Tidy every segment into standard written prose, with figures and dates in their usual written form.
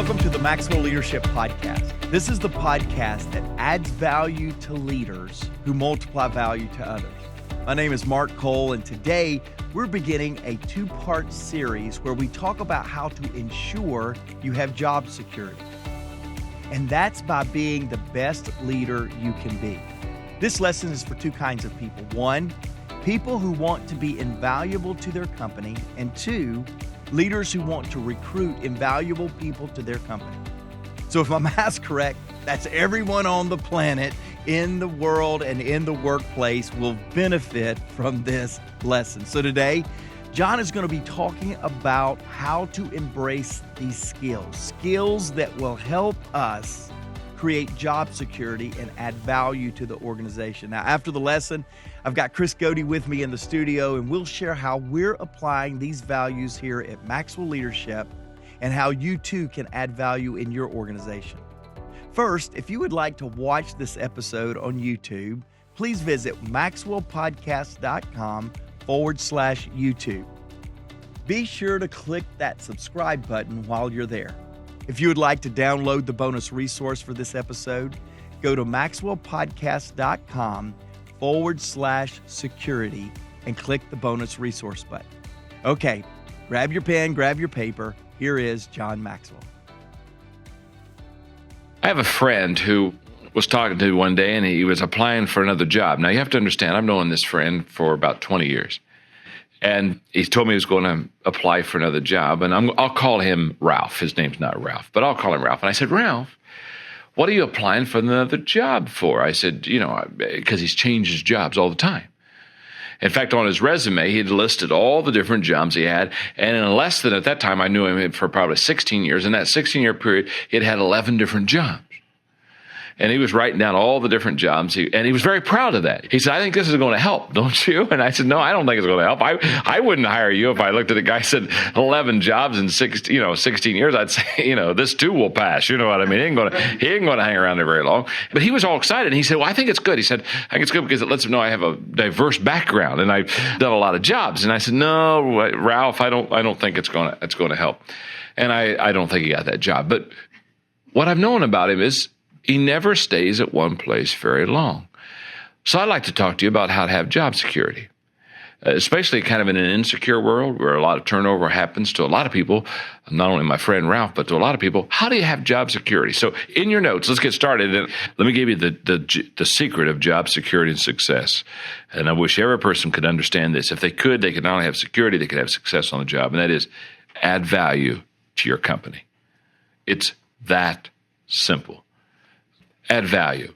Welcome to the Maxwell Leadership Podcast. This is the podcast that adds value to leaders who multiply value to others. My name is Mark Cole, and today we're beginning a two-part series where we talk about how to ensure you have job security. And that's by being the best leader you can be. This lesson is for two kinds of people. One, people who want to be invaluable to their company, and two, leaders who want to recruit invaluable people to their company. So if my math's correct, that's everyone on the planet, in the world, and in the workplace will benefit from this lesson. So today, John is going to be talking about how to embrace these skills that will help us create job security and add value to the organization. Now, after the lesson, I've got Chris Goede with me in the studio, and we'll share how we're applying these values here at Maxwell Leadership and how you too can add value in your organization. First, if you would like to watch this episode on YouTube, please visit maxwellpodcast.com/YouTube. Be sure to click that subscribe button while you're there. If you would like to download the bonus resource for this episode, go to maxwellpodcast.com/security and click the bonus resource button. Okay, grab your pen, grab your paper. Here is John Maxwell. I have a friend who was talking to one day, and he was applying for another job. Now, you have to understand, I've known this friend for about 20 years. And he told me he was going to apply for another job, and I'll call him Ralph. His name's not Ralph, but I'll call him Ralph. And I said, Ralph, what are you applying for another job for? I said, because he's changed his jobs all the time. In fact, on his resume, he'd listed all the different jobs he had, and in less than, at that time, I knew him for probably 16 years. In that 16-year period, he'd had 11 different jobs. And he was writing down all the different jobs, and he was very proud of that. He said, I think this is going to help, don't you? And I said, no, I don't think it's going to help. I wouldn't hire you if I looked at a guy who said 11 jobs in 16 years. I'd say, this too will pass. You know what I mean? He ain't going to hang around there very long. But he was all excited. And he said, well, I think it's good. He said, I think it's good because it lets him know I have a diverse background and I've done a lot of jobs. And I said, no, Ralph, I don't think it's going to help. And I don't think he got that job. But what I've known about him is he never stays at one place very long. So I'd like to talk to you about how to have job security, especially kind of in an insecure world where a lot of turnover happens to a lot of people, not only my friend Ralph, but to a lot of people. How do you have job security? So in your notes, let's get started. And let me give you the secret of job security and success. And I wish every person could understand this. If they could not only have security, they could have success on the job. And that is add value to your company. It's that simple. Add value.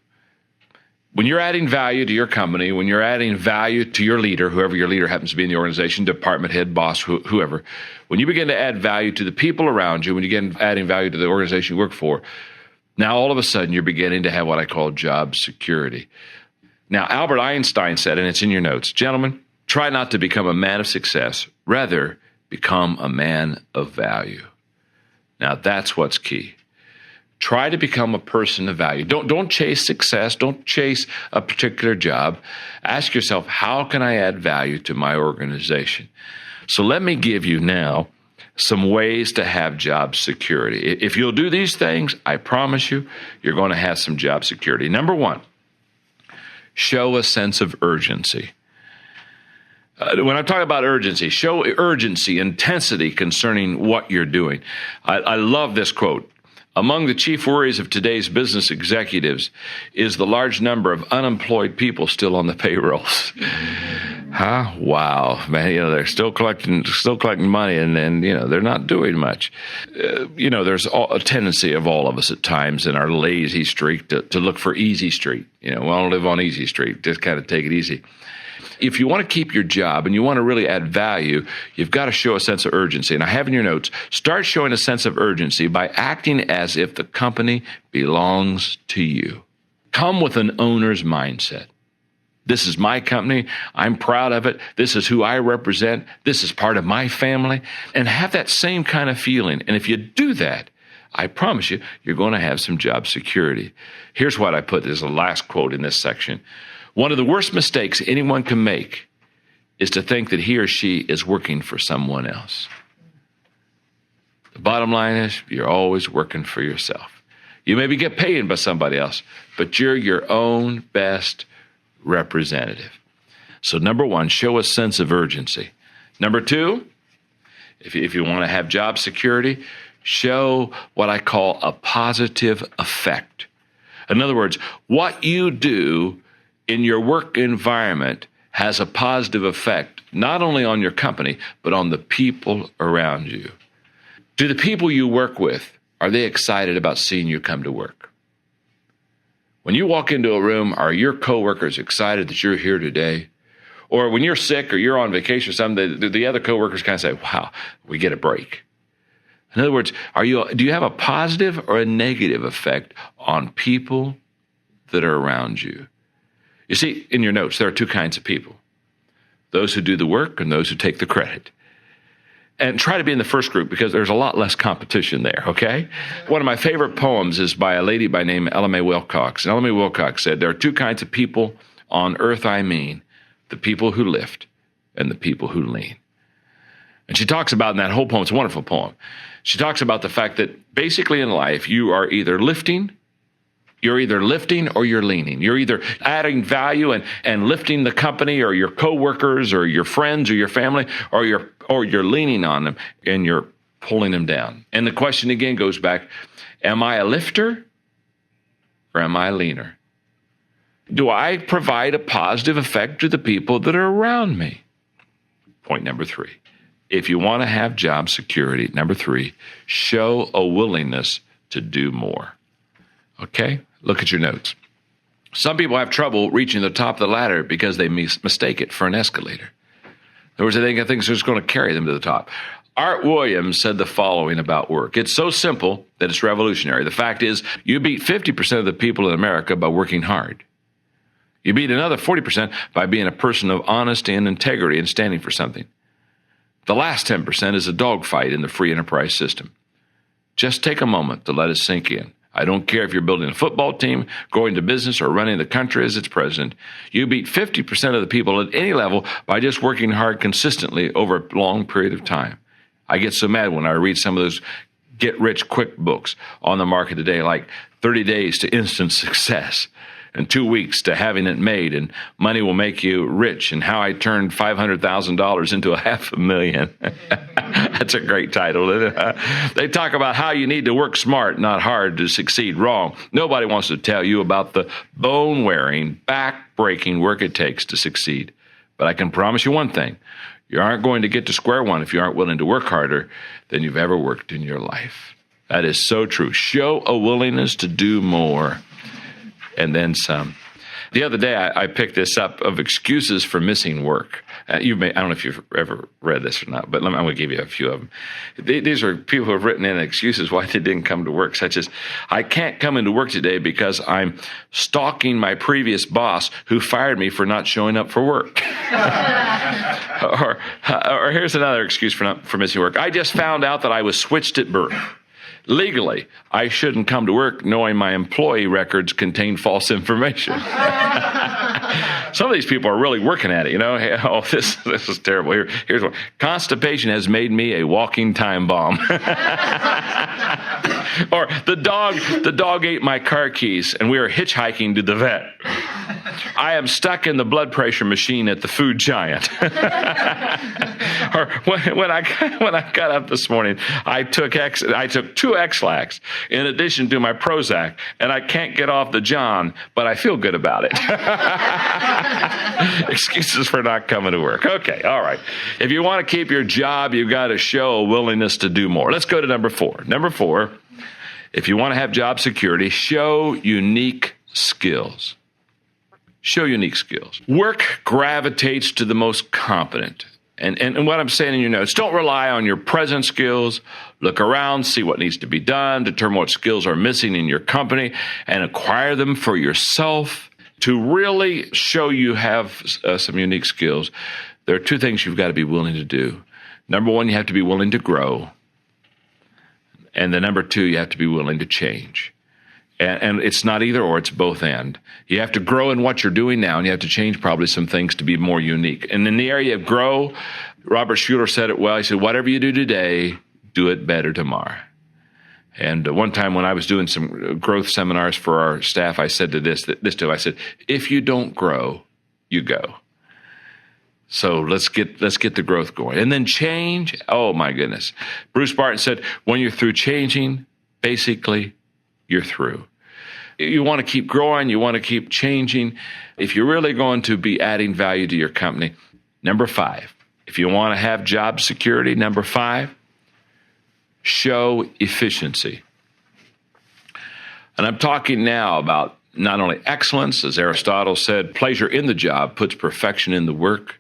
When you're adding value to your company, when you're adding value to your leader, whoever your leader happens to be in the organization, department head, boss, whoever, when you begin to add value to the people around you, when you begin adding value to the organization you work for, now all of a sudden you're beginning to have what I call job security. Now, Albert Einstein said, and it's in your notes, gentlemen, try not to become a man of success, rather become a man of value. Now, that's what's key. Try to become a person of value. Don't chase success. Don't chase a particular job. Ask yourself, how can I add value to my organization? So let me give you now some ways to have job security. If you'll do these things, I promise you, you're going to have some job security. Number one, show a sense of urgency. When I'm talking about urgency, show urgency, intensity concerning what you're doing. I love this quote. Among the chief worries of today's business executives is the large number of unemployed people still on the payrolls. Huh? Wow, man! They're still collecting money, and they're not doing much. There's a tendency of all of us at times in our lazy streak to look for easy street. We want to live on easy street. Just kind of take it easy. If you want to keep your job and you want to really add value, you've got to show a sense of urgency. And I have in your notes, start showing a sense of urgency by acting as if the company belongs to you. Come with an owner's mindset. This is my company. I'm proud of it. This is who I represent. This is part of my family. And have that same kind of feeling. And if you do that, I promise you, you're going to have some job security. Here's what I put as the last quote in this section. One of the worst mistakes anyone can make is to think that he or she is working for someone else. The The bottom line is you're always working for yourself. You maybe get paid by somebody else, but you're your own best representative. So number one, show a sense of urgency. Number two, if you want to have job security, show what I call a positive effect. In other words, what you do in your work environment has a positive effect, not only on your company, but on the people around you. Do the people you work with, are they excited about seeing you come to work? When you walk into a room, are your coworkers excited that you're here today? Or when you're sick or you're on vacation or something, the other coworkers kind of say, wow, we get a break. In other words, do you have a positive or a negative effect on people that are around you? You see, in your notes, there are two kinds of people. Those who do the work and those who take the credit. And try to be in the first group because there's a lot less competition there, okay? One of my favorite poems is by a lady by name Ella Mae Wilcox. And Ella Mae Wilcox said, there are two kinds of people on earth, I mean, the people who lift and the people who lean. And she talks about in that whole poem, it's a wonderful poem. She talks about the fact that basically in life, you are either lifting or you're leaning. You're either adding value and lifting the company or your coworkers or your friends or your family, or you're leaning on them and you're pulling them down. And the question again goes back, am I a lifter or am I a leaner? Do I provide a positive effect to the people that are around me? Point number three. If you want to have job security, number three, show a willingness to do more. Okay? Look at your notes. Some people have trouble reaching the top of the ladder because they mistake it for an escalator. In other words, they think things are just going to carry them to the top. Art Williams said the following about work. It's so simple that it's revolutionary. The fact is, you beat 50% of the people in America by working hard. You beat another 40% by being a person of honesty and integrity and standing for something. The last 10% is a dogfight in the free enterprise system. Just take a moment to let it sink in. I don't care if you're building a football team, going to business, or running the country as its president. You beat 50% of the people at any level by just working hard consistently over a long period of time. I get so mad when I read some of those get-rich-quick books on the market today, like 30 Days to Instant Success, and 2 weeks to having it made, and money will make you rich, and how I turned $500,000 into $500,000. That's a great title, isn't it? They talk about how you need to work smart, not hard, to succeed. Wrong. Nobody wants to tell you about the bone-wearing, back-breaking work it takes to succeed. But I can promise you one thing. You aren't going to get to square one if you aren't willing to work harder than you've ever worked in your life. That is so true. Show a willingness to do more. And then some. The other day, I picked this up of excuses for missing work. I don't know if you've ever read this or not, but I'm going to give you a few of them. These are people who have written in excuses why they didn't come to work, such as, I can't come into work today because I'm stalking my previous boss who fired me for not showing up for work. or here's another excuse for missing work. I just found out that I was switched at birth. Legally, I shouldn't come to work knowing my employee records contain false information. Some of these people are really working at it, you know. Hey, oh, this is terrible. Here's one. Constipation has made me a walking time bomb. Or the dog ate my car keys and we were hitchhiking to the vet. I am stuck in the blood pressure machine at the food giant. Or when I got up this morning, I took 2 X-Lax in addition to my Prozac, and I can't get off the John, but I feel good about it. Excuses for not coming to work. Okay, all right. If you want to keep your job, you've got to show a willingness to do more. Let's go to number 4. Number 4, if you want to have job security, show unique skills. Show unique skills. Work gravitates to the most competent. And what I'm saying in your notes, don't rely on your present skills. Look around, see what needs to be done, determine what skills are missing in your company, and acquire them for yourself. To really show you have some unique skills, there are 2 things you've got to be willing to do. Number 1, you have to be willing to grow. And the number 2, you have to be willing to change. And it's not either or, it's both and. You have to grow in what you're doing now, and you have to change probably some things to be more unique. And in the area of grow, Robert Schuller said it well. He said, whatever you do today, do it better tomorrow. And one time when I was doing some growth seminars for our staff, I said to this to him, I said, if you don't grow, you go. So let's get the growth going. And then change, oh my goodness. Bruce Barton said, when you're through changing, basically, you're through. You want to keep growing, you want to keep changing. If you're really going to be adding value to your company, number 5, if you want to have job security, number 5, show efficiency. And I'm talking now about not only excellence, as Aristotle said, pleasure in the job puts perfection in the work,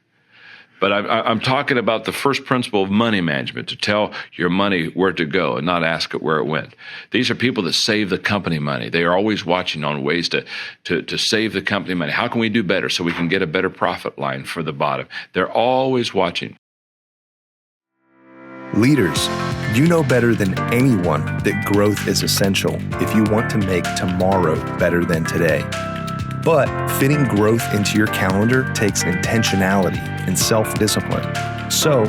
but I'm talking about the first principle of money management, to tell your money where to go and not ask it where it went. These are people that save the company money. They are always watching on ways to save the company money. How can we do better so we can get a better profit line for the bottom? They're always watching. Leaders, you know better than anyone that growth is essential if you want to make tomorrow better than today. But fitting growth into your calendar takes intentionality and self-discipline. So,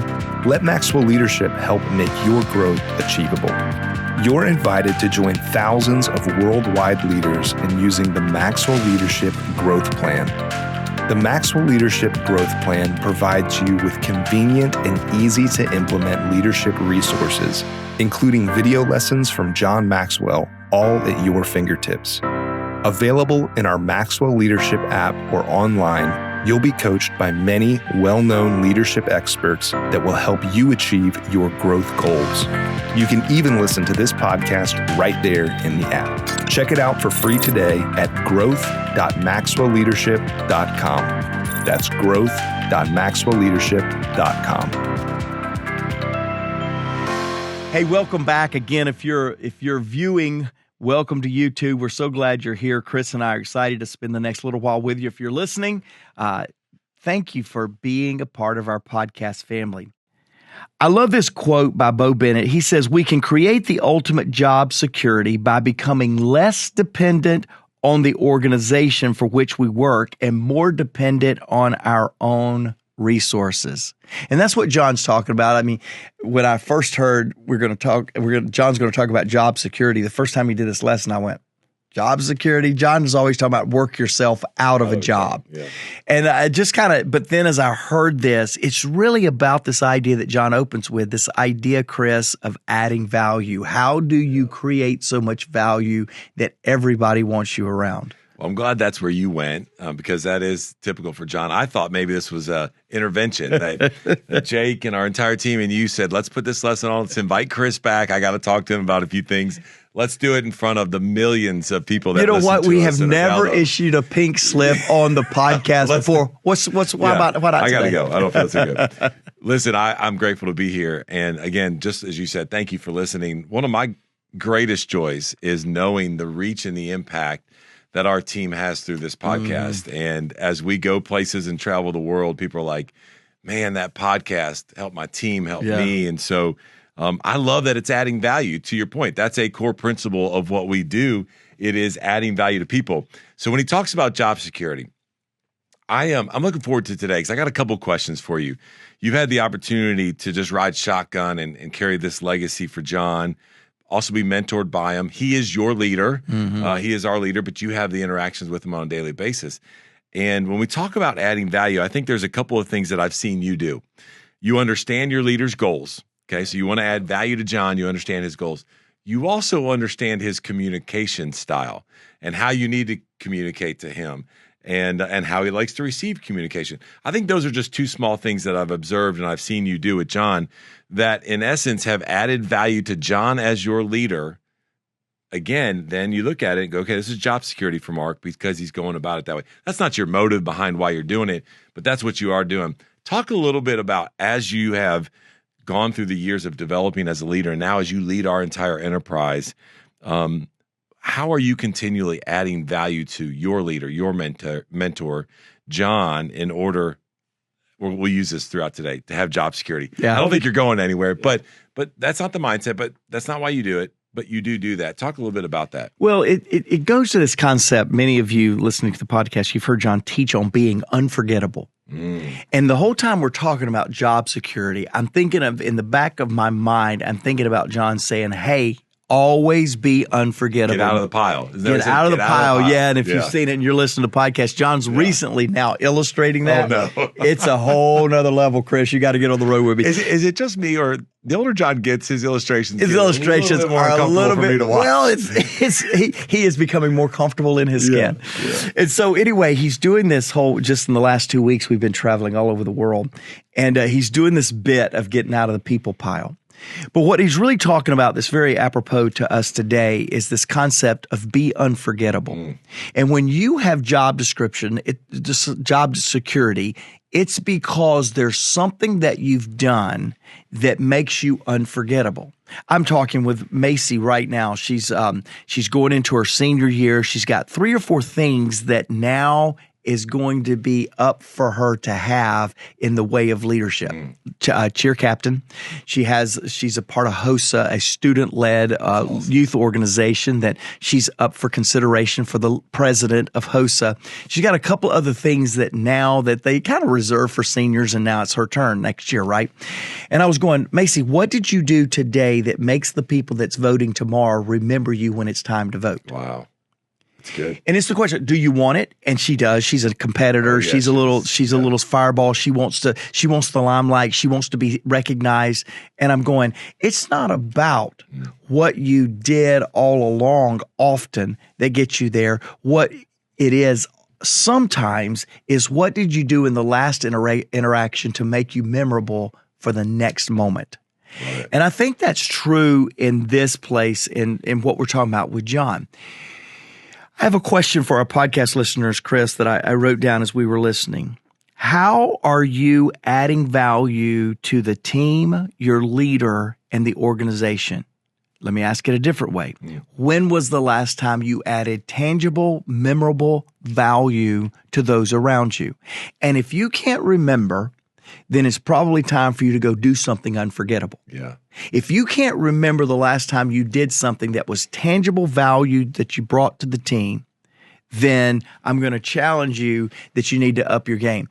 let Maxwell Leadership help make your growth achievable. You're invited to join thousands of worldwide leaders in using the Maxwell Leadership Growth Plan. The Maxwell Leadership Growth Plan provides you with convenient and easy to implement leadership resources, including video lessons from John Maxwell, all at your fingertips. Available in our Maxwell Leadership app or online, you'll be coached by many well-known leadership experts that will help you achieve your growth goals. You can even listen to this podcast right there in the app. Check it out for free today at growth.maxwellleadership.com. That's growth.maxwellleadership.com. Hey, welcome back again. If you're viewing, welcome to YouTube. We're so glad you're here. Chris and I are excited to spend the next little while with you. If you're listening, thank you for being a part of our podcast family. I love this quote by Bo Bennett. He says, we can create the ultimate job security by becoming less dependent on the organization for which we work and more dependent on our own resources. And that's what John's talking about. I mean, when I first heard John's going to talk about job security, the first time he did this lesson, I went, job security? John is always talking about work yourself out of a job. Yeah. And I just but then as I heard this, it's really about this idea that John opens with, this idea, Chris, of adding value. How do you create so much value that everybody wants you around? Well, I'm glad that's where you went because that is typical for John. I thought maybe this was an intervention that Jake and our entire team and you said, let's put this lesson on. Let's invite Chris back. I got to talk to him about a few things. Let's do it in front of the millions of people that listen to us. We have never issued a pink slip on the podcast before. Why not today? I got to go. I don't feel so good. Listen, I'm grateful to be here. And again, just as you said, thank you for listening. One of my greatest joys is knowing the reach and the impact that our team has through this podcast. And as we go places and travel the world, people are like, man, that podcast helped my team, helped me. And so I love that it's adding value. To your point, that's a core principle of what we do. It is adding value to people. So when he talks about job security, I'm looking forward to today because I got a couple questions for you. You've had the opportunity to just ride shotgun and carry this legacy for John, also be mentored by him. He is your leader. He is our leader, but you have the interactions with him on a daily basis. And when we talk about adding value, I think there's a couple of things that I've seen you do. You understand your leader's goals. Okay, so you want to add value to John. You understand his goals. You also understand his communication style and how you need to communicate to him and how he likes to receive communication. I think those are just two small things that I've observed and I've seen you do with John that in essence have added value to John as your leader. Again, then you look at it and go, okay, this is job security for Mark because he's going about it that way. That's not your motive behind why you're doing it, but that's what you are doing. Talk a little bit about as you have gone through the years of developing as a leader, and now as you lead our entire enterprise, how are you continually adding value to your leader, your mentor, John, in order, we'll use this throughout today, to have job security. Yeah. I don't think you're going anywhere, but that's not the mindset, but that's not why you do it. But you do that. Talk a little bit about that. Well, it goes to this concept. Many of you listening to the podcast, you've heard John teach on being unforgettable. And the whole time we're talking about job security, I'm thinking of, in the back of my mind, I'm thinking about John saying, hey, always be unforgettable. Get out of the pile. Get out of the pile. Yeah. And if you've seen it and you're listening to podcasts, John's recently now illustrating that. Oh, no. It's a whole nother level, Chris. You got to get on the road with me. Is it just me, or the older John gets his illustrations? His illustrations are a little bit, for me to watch. well, he is becoming more comfortable in his skin. Yeah. And so anyway, he's doing this whole, just in the last 2 weeks, we've been traveling all over the world, and he's doing this bit of getting out of the people pile. But what he's really talking about, that's very apropos to us today, is this concept of be unforgettable. And when you have job description, job security, it's because there's something that you've done that makes you unforgettable. I'm talking with Macy right now. She's going into her senior year. She's got 3 or 4 things that now is going to be up for her to have in the way of leadership. Cheer captain. She's a part of HOSA, a student-led youth organization that she's up for consideration for the president of HOSA. She's got a couple other things that now that they kind of reserve for seniors, and now it's her turn next year, right? And I was going, Macy, what did you do today that makes the people that's voting tomorrow remember you when it's time to vote? Wow. That's good. And it's the question, do you want it? And she does. She's a competitor. She's a little fireball. She wants the limelight. She wants to be recognized. And I'm going, it's not about what you did all along often that gets you there. What it is sometimes is, what did you do in the last interaction to make you memorable for the next moment? And I think that's true in this place, in what we're talking about with John. I have a question for our podcast listeners, Chris, that I wrote down as we were listening. How are you adding value to the team, your leader, and the organization? Let me ask it a different way. When was the last time you added tangible, memorable value to those around you? And if you can't remember, then it's probably time for you to go do something unforgettable. Yeah. If you can't remember the last time you did something that was tangible value that you brought to the team, then I'm going to challenge you that you need to up your game.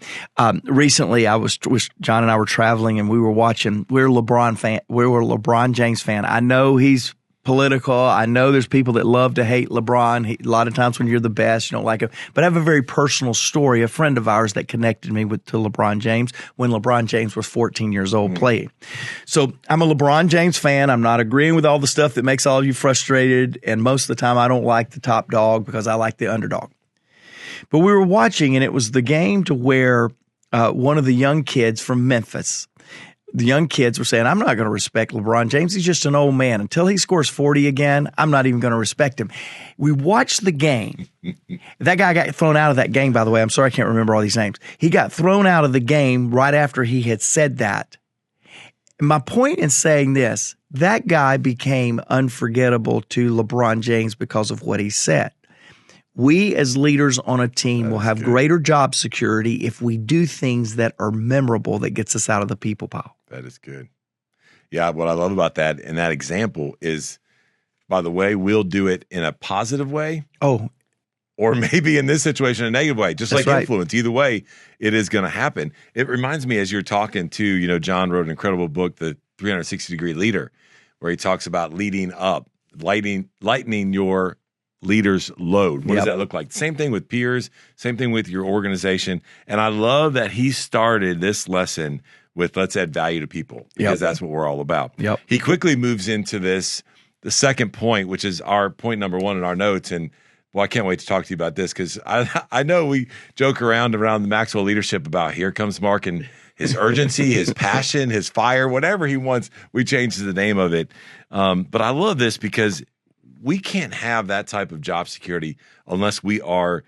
Recently, John and I were traveling, and we were watching. We're a LeBron James fan. I know he's political. I know there's people that love to hate LeBron. A lot of times when you're the best, you don't like him. But I have a very personal story. A friend of ours that connected me to LeBron James when LeBron James was 14 years old playing. So I'm a LeBron James fan. I'm not agreeing with all the stuff that makes all of you frustrated. And most of the time I don't like the top dog because I like the underdog. But we were watching, and it was the game to where one of the young kids from Memphis, the young kids were saying, I'm not going to respect LeBron James. He's just an old man. Until he scores 40 again, I'm not even going to respect him. We watched the game. That guy got thrown out of that game, by the way. I'm sorry I can't remember all these names. He got thrown out of the game right after he had said that. And my point in saying this, that guy became unforgettable to LeBron James because of what he said. We as leaders on a team will have greater job security if we do things that are memorable that gets us out of the people pile. That is good. Yeah, what I love about that and that example is, by the way, we'll do it in a positive way. Oh. Or maybe in this situation, a negative way, just That's like right. influence. Either way, it is going to happen. It reminds me, as you're talking to, John wrote an incredible book, The 360-Degree Leader, where he talks about leading up, lightening your leader's load. What does that look like? Same thing with peers, same thing with your organization. And I love that he started this lesson with let's add value to people, because that's what we're all about. He quickly moves into the second point, which is our point number 1 in our notes. And well, I can't wait to talk to you about this, because I know we joke around the Maxwell Leadership about here comes Mark and his urgency, his passion, his fire, whatever he wants, we change the name of it. But I love this because we can't have that type of job security unless we are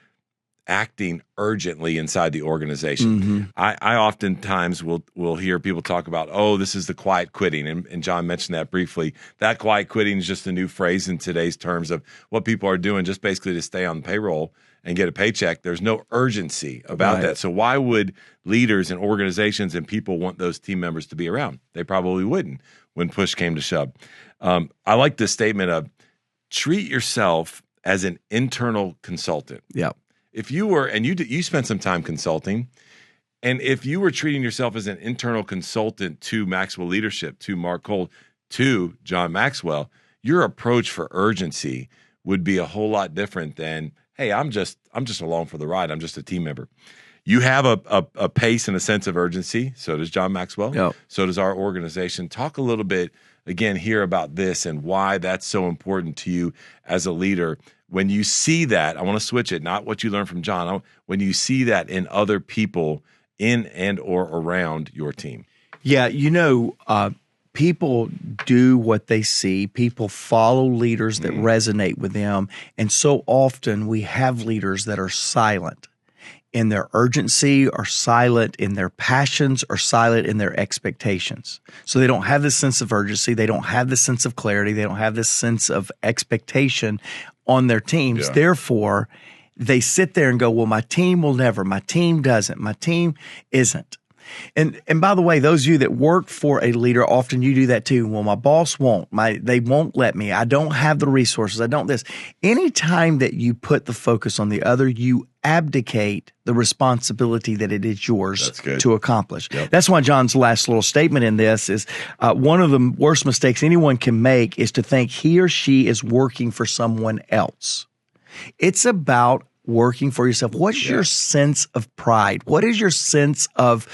acting urgently inside the organization. I oftentimes will hear people talk about, this is the quiet quitting. And John mentioned that briefly. That quiet quitting is just a new phrase in today's terms of what people are doing just basically to stay on the payroll and get a paycheck. There's no urgency about that. So why would leaders and organizations and people want those team members to be around? They probably wouldn't when push came to shove. I like this statement of, treat yourself as an internal consultant. Yeah. If you were, and you spent some time consulting, And if you were treating yourself as an internal consultant to Maxwell Leadership, to Mark Cole, to John Maxwell, your approach for urgency would be a whole lot different than, hey, I'm just along for the ride. I'm just a team member. You have a pace and a sense of urgency. So does John Maxwell. Yep. So does our organization. Talk a little bit, again, here about this and why that's so important to you as a leader. When you see that, I want to switch it, not what you learned from John. When you see that in other people in and or around your team. Yeah, people do what they see. People follow leaders that resonate with them. And so often we have leaders that are silent in their urgency, or silent in their passions, or silent in their expectations. So they don't have this sense of urgency. They don't have this sense of clarity. They don't have this sense of expectation on their teams. Yeah. Therefore, they sit there and go, well, my team will never, my team doesn't, my team isn't. And by the way, those of you that work for a leader, often you do that too. Well, my boss won't. They won't let me. I don't have the resources. I don't this. Anytime that you put the focus on the other, you abdicate the responsibility that it is yours to accomplish. Yep. That's why John's last little statement in this is one of the worst mistakes anyone can make is to think he or she is working for someone else. It's about working for yourself. What's your sense of pride? What is your sense of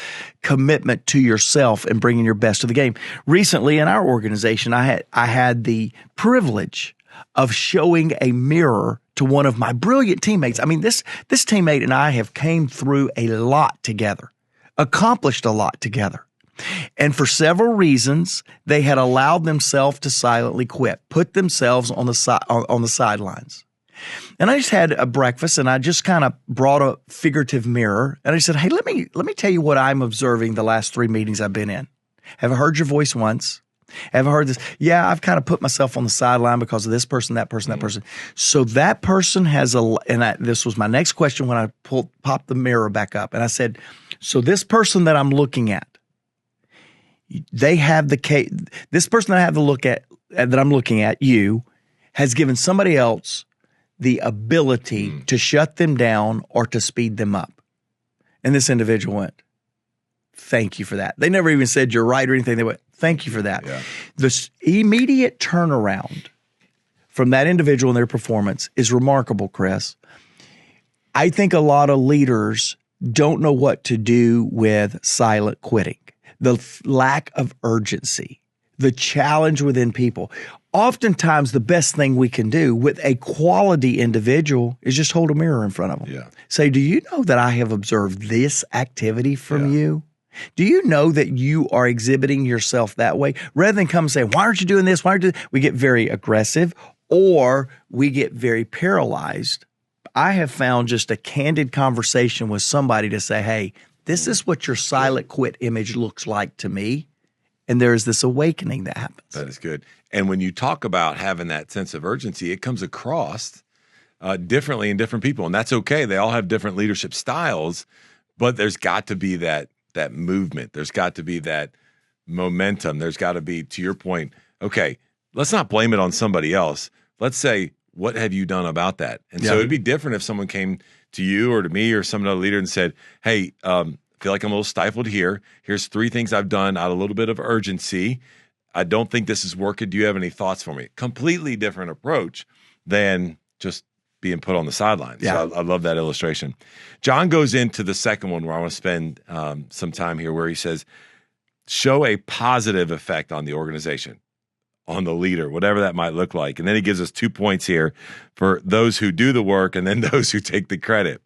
commitment to yourself and bringing your best to the game? Recently in our organization, I had the privilege of showing a mirror to one of my brilliant teammates. I mean, this teammate and I have came through a lot together, accomplished a lot together. And for several reasons, they had allowed themselves to silently quit, put themselves on the sidelines. And I just had a breakfast, and I just kind of brought a figurative mirror, and I said, hey, let me tell you what I'm observing the last 3 meetings I've been in. Have I heard your voice once? Have I heard this? Yeah, I've kind of put myself on the sideline because of this person, that person, that person. So that person has this was my next question when I popped the mirror back up, and I said, so this person that I'm looking at, this person that I have to look at, that I'm looking at, you, has given somebody else the ability to shut them down or to speed them up. And this individual went, thank you for that. They never even said you're right or anything. They went, thank you for that. Yeah. The immediate turnaround from that individual and their performance is remarkable, Chris. I think a lot of leaders don't know what to do with silent quitting, the lack of urgency, the challenge within people. Oftentimes, the best thing we can do with a quality individual is just hold a mirror in front of them. Yeah. Say, do you know that I have observed this activity from you? Do you know that you are exhibiting yourself that way? Rather than come and say, why aren't you doing this? We get very aggressive or we get very paralyzed. I have found just a candid conversation with somebody to say, hey, this is what your silent quit image looks like to me. And there is this awakening that happens. That is good. And when you talk about having that sense of urgency, it comes across differently in different people. And that's okay. They all have different leadership styles, but there's got to be that movement. There's got to be that momentum. There's got to be, to your point, okay, let's not blame it on somebody else. Let's say, what have you done about that? And so it'd be different if someone came to you or to me or some other leader and said, hey, feel like I'm a little stifled here. Here's 3 things I've done out of a little bit of urgency. I don't think this is working. Do you have any thoughts for me? Completely different approach than just being put on the sidelines. Yeah. So I love that illustration. John goes into the second one where I want to spend some time here, where he says, show a positive effect on the organization, on the leader, whatever that might look like. And then he gives us 2 points here for those who do the work and then those who take the credit.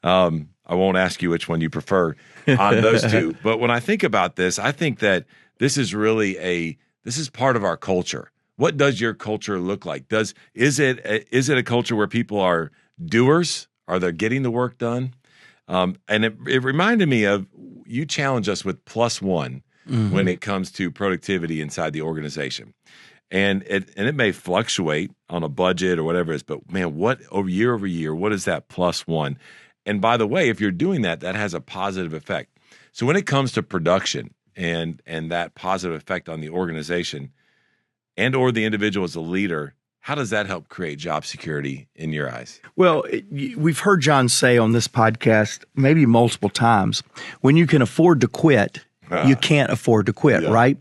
I won't ask you which one you prefer on those 2. But when I think about this, I think that this is really this is part of our culture. What does your culture look like? Is it a culture where people are doers? Are they getting the work done? And it reminded me of, you challenge us with +1 when it comes to productivity inside the organization. And it may fluctuate on a budget or whatever it is, but man, year over year, what is that +1? And by the way, if you're doing that, that has a positive effect. So when it comes to production and that positive effect on the organization and or the individual as a leader, How does that help create job security in your eyes? Well, we've heard John say on this podcast maybe multiple times, when you can afford to quit, you can't afford to quit, right?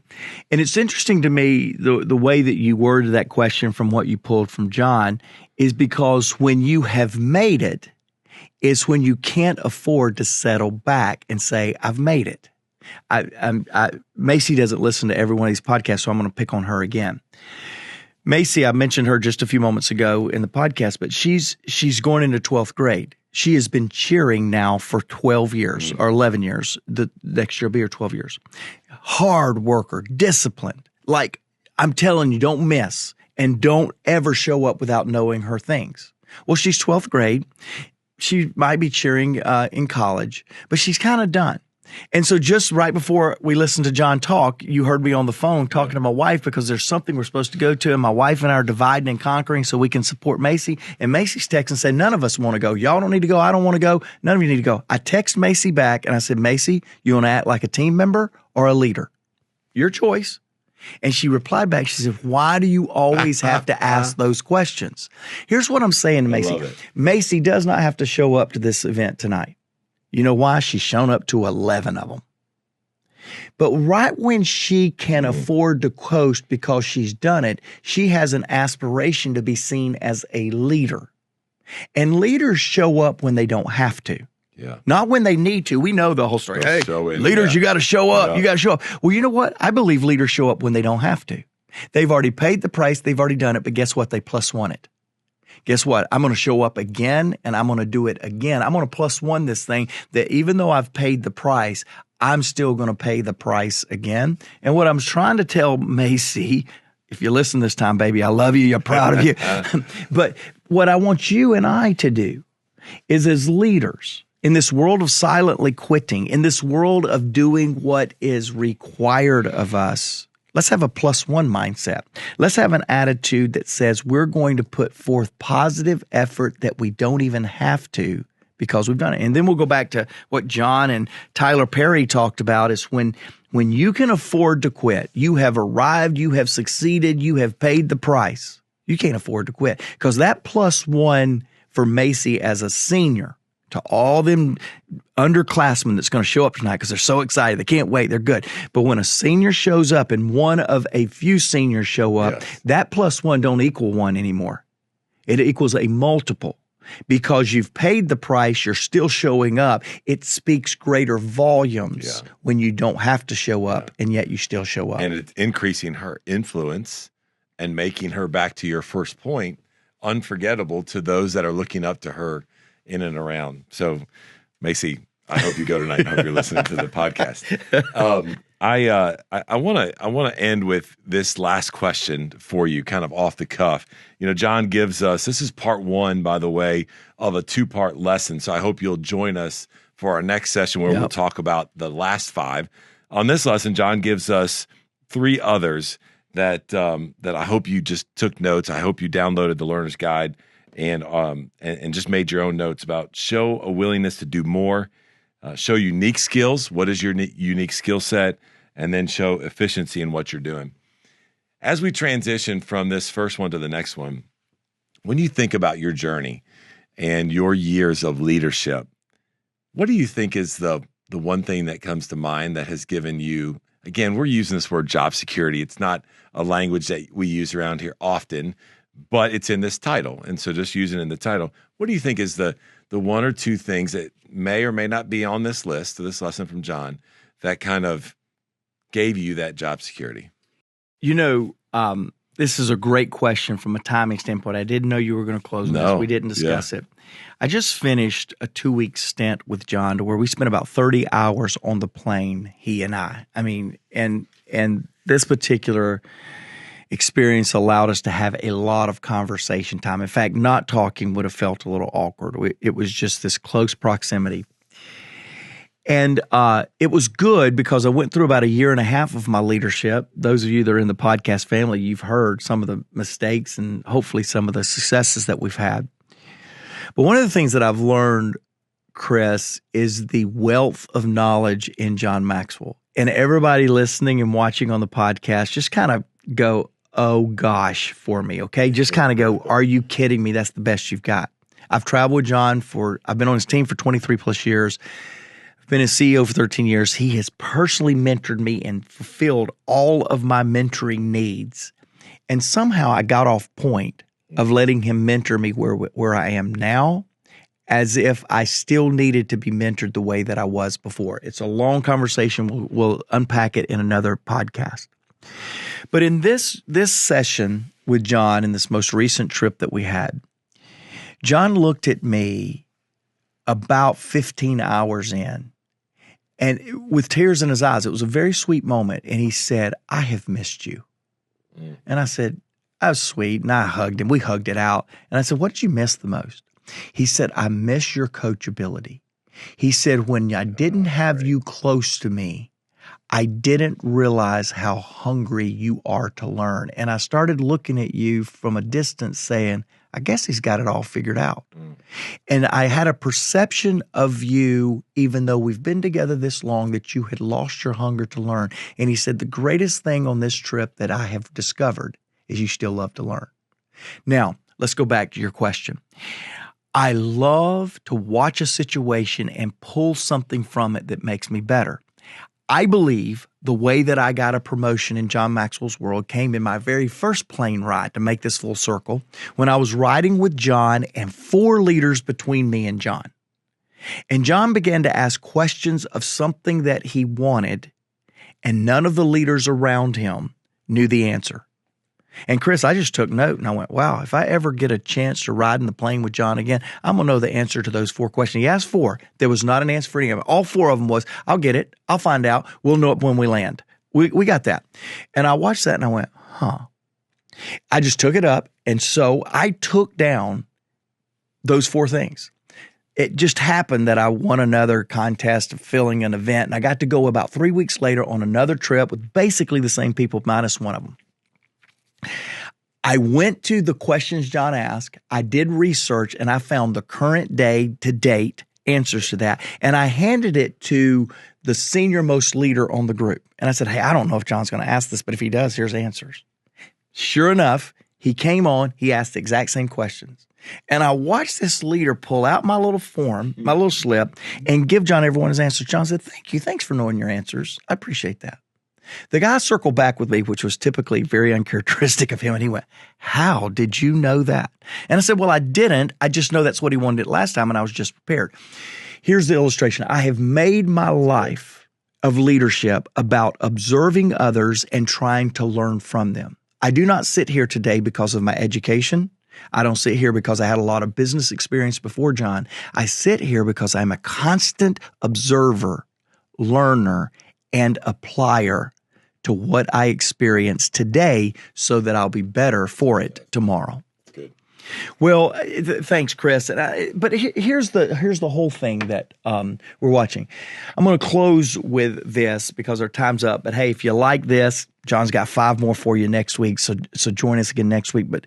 And it's interesting to me, the way that you worded that question from what you pulled from John is because when you have made it, is when you can't afford to settle back and say, I've made it. Macy doesn't listen to every one of these podcasts, so I'm going to pick on her again. Macy, I mentioned her just a few moments ago in the podcast, but she's going into 12th grade. She has been cheering now for 12 years or 11 years. The next year will be her 12 years. Hard worker, disciplined. Like, I'm telling you, don't miss and don't ever show up without knowing her things. Well, she's 12th grade. She might be cheering in college, but she's kind of done. And so just right before we listened to John talk, you heard me on the phone talking to my wife because there's something we're supposed to go to, and my wife and I are dividing and conquering so we can support Macy. And Macy's texting and said, none of us want to go. Y'all don't need to go. I don't want to go. None of you need to go. I text Macy back and I said, Macy, you want to act like a team member or a leader? Your choice. And she replied back, she said, why do you always have to ask those questions? Here's what I'm saying to Macy. Macy does not have to show up to this event tonight. You know why? She's shown up to 11 of them. But right when she can afford to coast because she's done it, she has an aspiration to be seen as a leader. And leaders show up when they don't have to. Yeah. Not when they need to. We know the whole story. Hey, leaders, you got to show up. Yeah. You got to show up. Well, you know what? I believe leaders show up when they don't have to. They've already paid the price. They've already done it. But guess what? They +1 it. Guess what? I'm going to show up again, and I'm going to do it again. I'm going to +1 this thing that even though I've paid the price, I'm still going to pay the price again. And what I'm trying to tell Macy, if you listen this time, baby, I love you. I'm proud of you. But what I want you and I to do is, as leaders, in this world of silently quitting, in this world of doing what is required of us, let's have a +1 mindset. Let's have an attitude that says we're going to put forth positive effort that we don't even have to because we've done it. And then we'll go back to what John and Tyler Perry talked about is when you can afford to quit, you have arrived, you have succeeded, you have paid the price. You can't afford to quit because that +1 for Macy as a senior to all them underclassmen that's going to show up tonight because they're so excited. They can't wait. They're good. But when a senior shows up and one of a few seniors show up, that +1 don't equal 1 anymore. It equals a multiple. Because you've paid the price, you're still showing up. It speaks greater volumes when you don't have to show up and yet you still show up. And it's increasing her influence and making her, back to your first point, unforgettable to those that are looking up to her in and around. So, Macy, I hope you go tonight. I hope you're listening to the podcast. I want to end with this last question for you, kind of off the cuff. You know, John gives us, this is part 1, by the way, of a 2-part lesson. So I hope you'll join us for our next session where we'll talk about the last 5. On this lesson, John gives us 3 others that I hope you just took notes. I hope you downloaded the Learner's Guide and just made your own notes about show a willingness to do more, show unique skills. What is your unique skill set? And then show efficiency in what you're doing. As we transition from this first one to the next one, when you think about your journey and your years of leadership, what do you think is the one thing that comes to mind that has given you, again, we're using this word job security. It's not a language that we use around here often, but it's in this title. And so just using it in the title, what do you think is the 1 or 2 things that may or may not be on this list, to this lesson from John, that kind of gave you that job security? You know, this is a great question from a timing standpoint. I didn't know you were going to close on this. We didn't discuss it. I just finished a 2-week stint with John to where we spent about 30 hours on the plane, he and I. I mean, and this particular experience allowed us to have a lot of conversation time. In fact, not talking would have felt a little awkward. It was just this close proximity. And it was good because I went through about 1.5 years of my leadership. Those of you that are in the podcast family, you've heard some of the mistakes and hopefully some of the successes that we've had. But one of the things that I've learned, Chris, is the wealth of knowledge in John Maxwell. And everybody listening and watching on the podcast, just kind of go, oh gosh for me, okay? Just kind of go, are you kidding me? That's the best you've got. I've traveled with John I've been on his team for 23 plus years. I've been his CEO for 13 years. He has personally mentored me and fulfilled all of my mentoring needs. And somehow I got off point of letting him mentor me where I am now, as if I still needed to be mentored the way that I was before. It's a long conversation. We'll unpack it in another podcast. But in this session with John, in this most recent trip that we had, John looked at me about 15 hours in, and with tears in his eyes. It was a very sweet moment. And he said, I have missed you. And I said, that was sweet. And I hugged him. We hugged it out. And I said, what did you miss the most? He said, I miss your coachability. He said, when I didn't have you close to me, I didn't realize how hungry you are to learn. And I started looking at you from a distance saying, I guess he's got it all figured out. And I had a perception of you, even though we've been together this long, that you had lost your hunger to learn. And he said, the greatest thing on this trip that I have discovered is you still love to learn. Now, let's go back to your question. I love to watch a situation and pull something from it that makes me better. I believe the way that I got a promotion in John Maxwell's world came in my very first plane ride, to make this full circle, when I was riding with John and 4 leaders between me and John. And John began to ask questions of something that he wanted, and none of the leaders around him knew the answer. And Chris, I just took note and I went, wow, if I ever get a chance to ride in the plane with John again, I'm going to know the answer to those 4 questions. He asked 4. There was not an answer for any of them. All 4 of them was, I'll get it. I'll find out. We'll know it when we land. We got that. And I watched that and I went, I just took it up. And so I took down those 4 things. It just happened that I won another contest of filling an event. And I got to go about 3 weeks later on another trip with basically the same people minus one of them. I went to the questions John asked. I did research and I found the current day to date answers to that. And I handed it to the senior most leader on the group. And I said, hey, I don't know if John's going to ask this, but if he does, here's the answers. Sure enough, he came on, he asked the exact same questions. And I watched this leader pull out my little form, my little slip, and give John every one his answers. John said, thank you. Thanks for knowing your answers. I appreciate that. The guy circled back with me, which was typically very uncharacteristic of him. And he went, how did you know that? And I said, well, I didn't. I just know that's what he wanted last time. And I was just prepared. Here's the illustration. I have made my life of leadership about observing others and trying to learn from them. I do not sit here today because of my education. I don't sit here because I had a lot of business experience before John. I sit here because I'm a constant observer, learner, and applier to what I experience today so that I'll be better for it tomorrow. Good. Well, thanks, Chris. But here's the whole thing that we're watching. I'm going to close with this because our time's up. But hey, if you like this, John's got 5 more for you next week. So join us again next week. But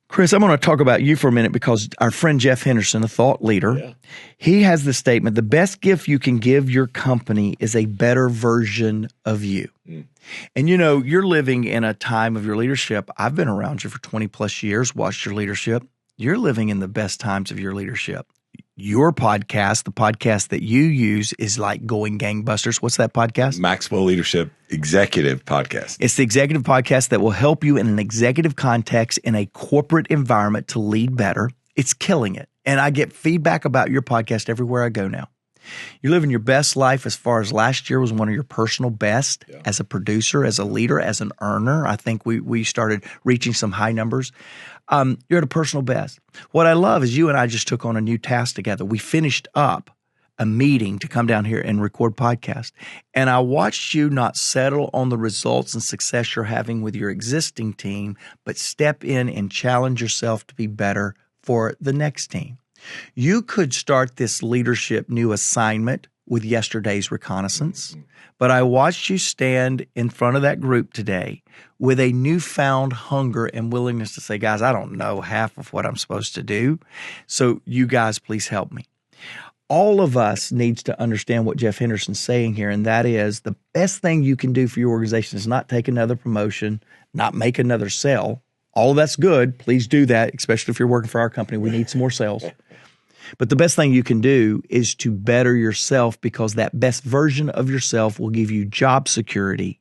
Chris, I'm going to talk about you for a minute because our friend Jeff Henderson, a thought leader, he has the statement, the best gift you can give your company is a better version of you. And you know, you're living in a time of your leadership. I've been around you for 20 plus years, watched your leadership. You're living in the best times of your leadership. Your podcast, the podcast that you use, is like going gangbusters. What's that podcast? Maxwell Leadership Executive Podcast. It's the executive podcast that will help you in an executive context in a corporate environment to lead better. It's killing it. And I get feedback about your podcast everywhere I go now. You're living your best life as far as last year was one of your personal best as a producer, as a leader, as an earner. I think we started reaching some high numbers. You're at a personal best. What I love is you and I just took on a new task together. We finished up a meeting to come down here and record podcast. And I watched you not settle on the results and success you're having with your existing team, but step in and challenge yourself to be better for the next team. You could start this leadership new assignment with yesterday's reconnaissance, but I watched you stand in front of that group today with a newfound hunger and willingness to say, guys, I don't know half of what I'm supposed to do, so you guys please help me. all of us needs to understand what Jeff Henderson's saying here, and that is the best thing you can do for your organization is not take another promotion, not make another sale. All of that's good. Please do that, especially if you're working for our company. We need some more sales. But the best thing you can do is to better yourself, because that best version of yourself will give you job security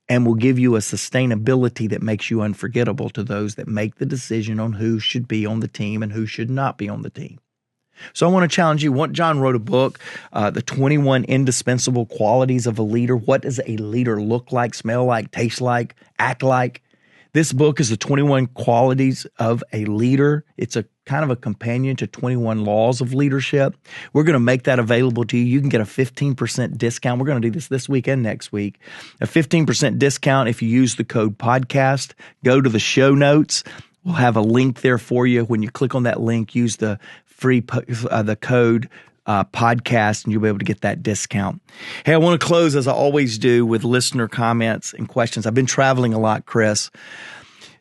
and will give you a sustainability that makes you unforgettable to those that make the decision on who should be on the team and who should not be on the team. So I want to challenge you. John wrote a book, The 21 Indispensable Qualities of a Leader. What does a leader look like, smell like, taste like, act like? This book is the 21 Qualities of a Leader. It's a kind of a companion to 21 Laws of Leadership. We're going to make that available to you. You can get a 15% discount. We're going to do this week and next week. A 15% discount if you use the code podcast. Go to the show notes. We'll have a link there for you. When you click on that link, use the the code podcast, and you'll be able to get that discount. Hey, I want to close, as I always do, with listener comments and questions. I've been traveling a lot, Chris.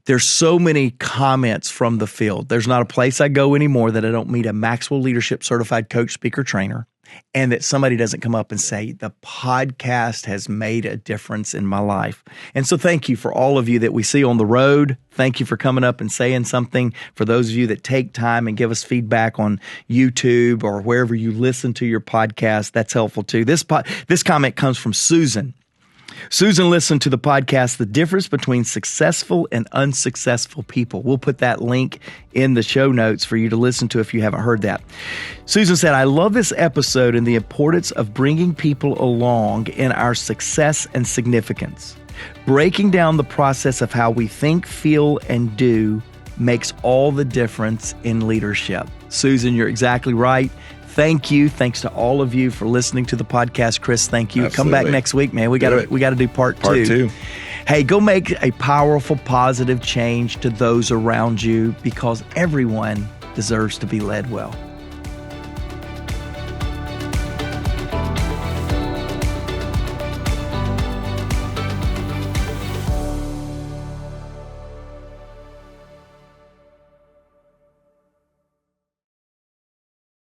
There's so many comments from the field. There's not a place I go anymore that I don't meet a Maxwell Leadership certified coach, speaker, trainer, and that somebody doesn't come up and say, the podcast has made a difference in my life. And so thank you for all of you that we see on the road. Thank you for coming up and saying something. For those of you that take time and give us feedback on YouTube or wherever you listen to your podcast, that's helpful too. This comment comes from Susan. Susan listened to the podcast, The Difference Between Successful and Unsuccessful People. We'll put that link in the show notes for you to listen to if you haven't heard that. Susan said, I love this episode and the importance of bringing people along in our success and significance. Breaking down the process of how we think, feel, and do makes all the difference in leadership. Susan, you're exactly right. Thank you. Thanks to all of you for listening to the podcast. Chris, thank you. Absolutely. Come back next week, man. We got to do part two. Hey, go make a powerful, positive change to those around you, because everyone deserves to be led well.